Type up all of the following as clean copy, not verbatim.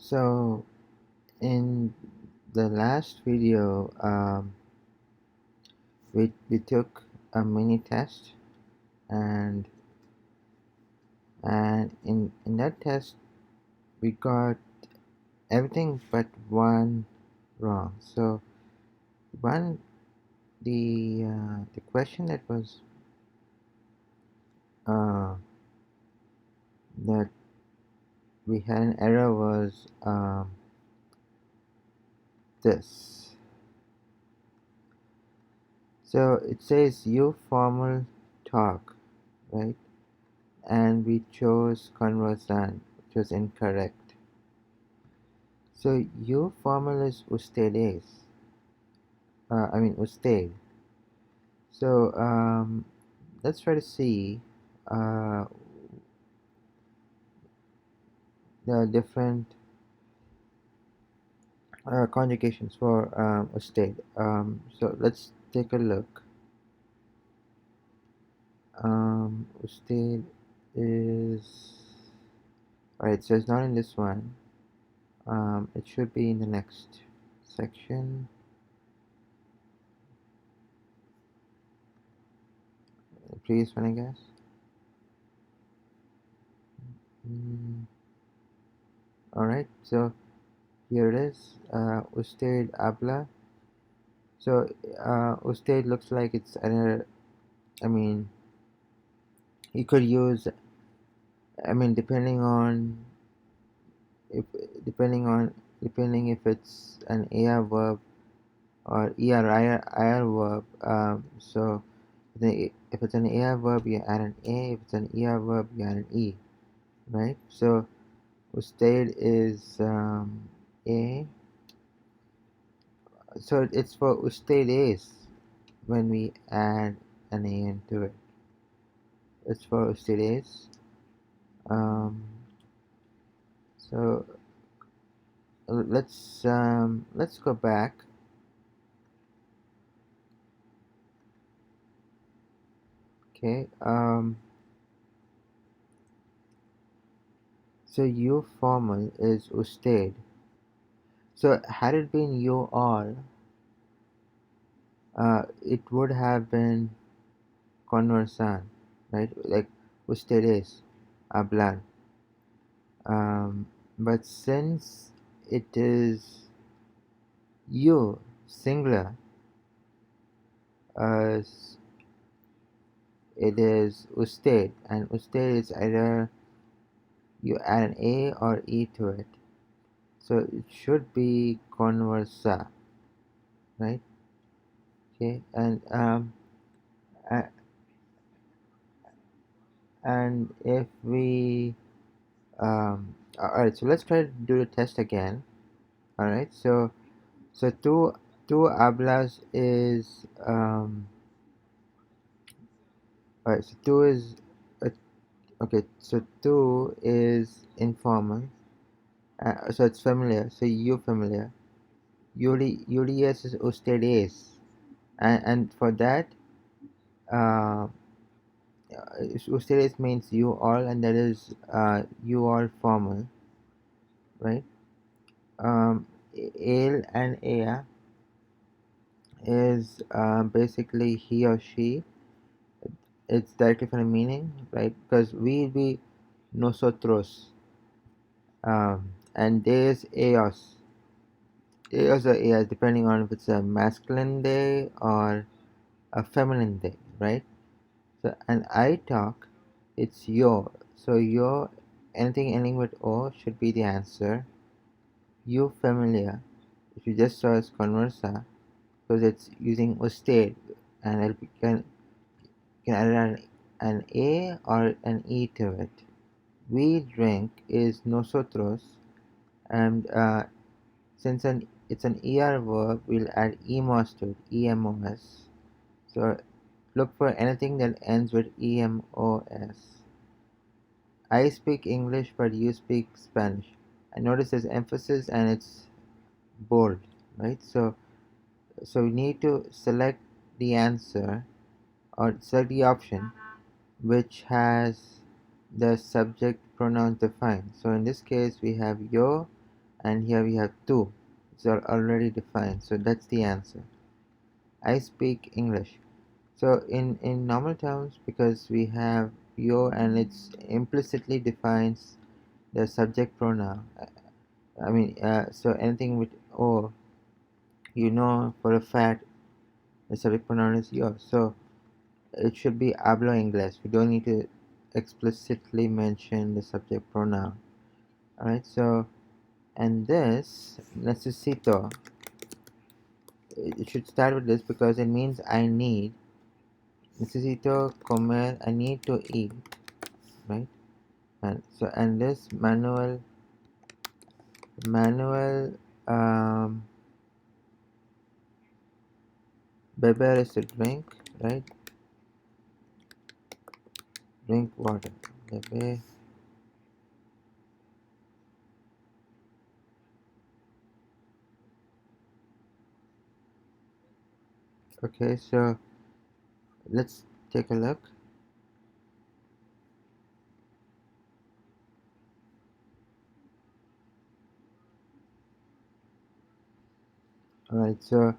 So in the last video, we took a mini test, and in that test we got everything but one wrong. So one the question that was that we had an error was this. So it says you formal talk, right? And we chose conversant, which was incorrect. So you formal is ustedes. Usted. So let's try to see uh, the different conjugations for usted. So let's take a look. Usted is alright. So it's not in this one. It should be in the next section. The previous one, I guess. Alright, so here it is. Usted habla. So usted looks like it's another. You could use. Depending on if depending if it's an AR verb or ER verb. So if it's an AR verb, you add an A. If it's an ER verb, you add an E. Right. So usted is A. So it's for ustedes when we add an A into it. It's for ustedes. So let's go back. Okay. So you formal is usted. So had it been you all, it would have been conversant, right? Like ustedes hablan. But since it is you singular, uh, it is usted, and usted is either you add an A or E to it. So it should be conversa, right? Okay, a- and if we alright, so let's try to do the test again. Alright, so two hablas is alright, so two is okay, so two is informal, so it's familiar, so you familiar. UDS is ustedes, and for that ustedes means you all, and that is you all formal, right? Él and ella is basically he or she. It's directly from the meaning, right? Because we be nosotros, and there's ellos. Ellos or ellas, depending on if it's a masculine day or a feminine day, right? So, and I talk, it's yo. So yo, anything ending with o should be the answer. You familiar, if you just saw as conversa, because it's using usted, and it can add an A or an E to it. We drink is nosotros, and since it's an ER verb, we'll add EMOS to it, EMOS. So look for anything that ends with EMOS. I speak English, but you speak Spanish. And notice there's emphasis and it's bold, right? So we need to select the answer or select the option which has the subject pronouns defined. So in this case we have yo and here we have two. It's already defined, so that's the answer. I speak English. So in normal terms, because we have yo and it's implicitly defines the subject pronoun. So anything with o, you know for a fact the subject pronoun is yo. So it should be hablo inglés. We don't need to explicitly mention the subject pronoun. Alright, so and this necesito, it should start with this because it means I need. Necesito comer, I need to eat, right? And this manual beber is to drink, right? Drink water. Bebe. Okay, so let's take a look. Alright, so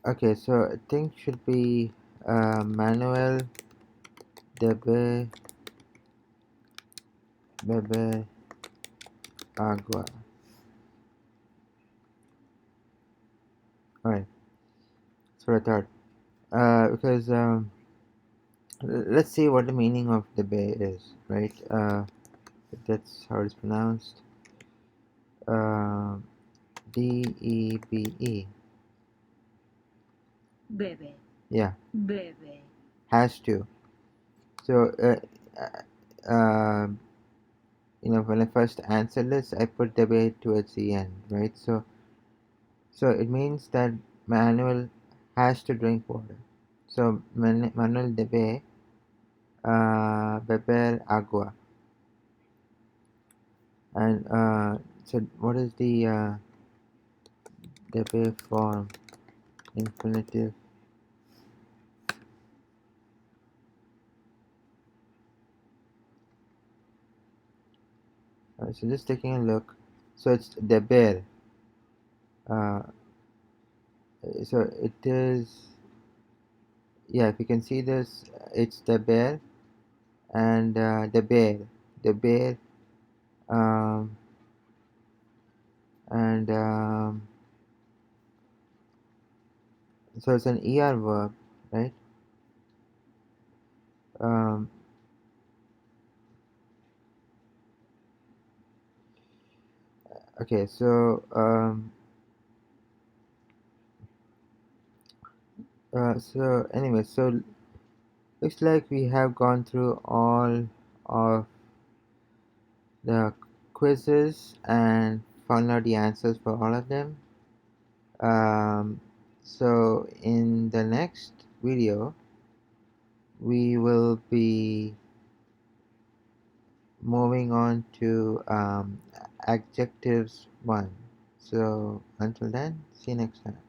okay, so I think should be Manuel debe beber agua. Alright, that's what I thought. Because let's see what the meaning of debe is, right? If that's how it's pronounced. Debe. Bebe. Yeah, Bebe. has to. So, when I first answered this, I put debe towards the end, right? So it means that Manuel has to drink water. So Manuel debe beber agua. And so what is the debe form? Infinitive. So just taking a look. So it's deber. Uh, so it is. Yeah, if you can see this, it's deber and deber, um, and so it's an er verb, right? Um, okay, so anyway, so looks like we have gone through all of the quizzes and found out the answers for all of them. So in the next video, we will be moving on to adjectives 1. So until then, see you next time.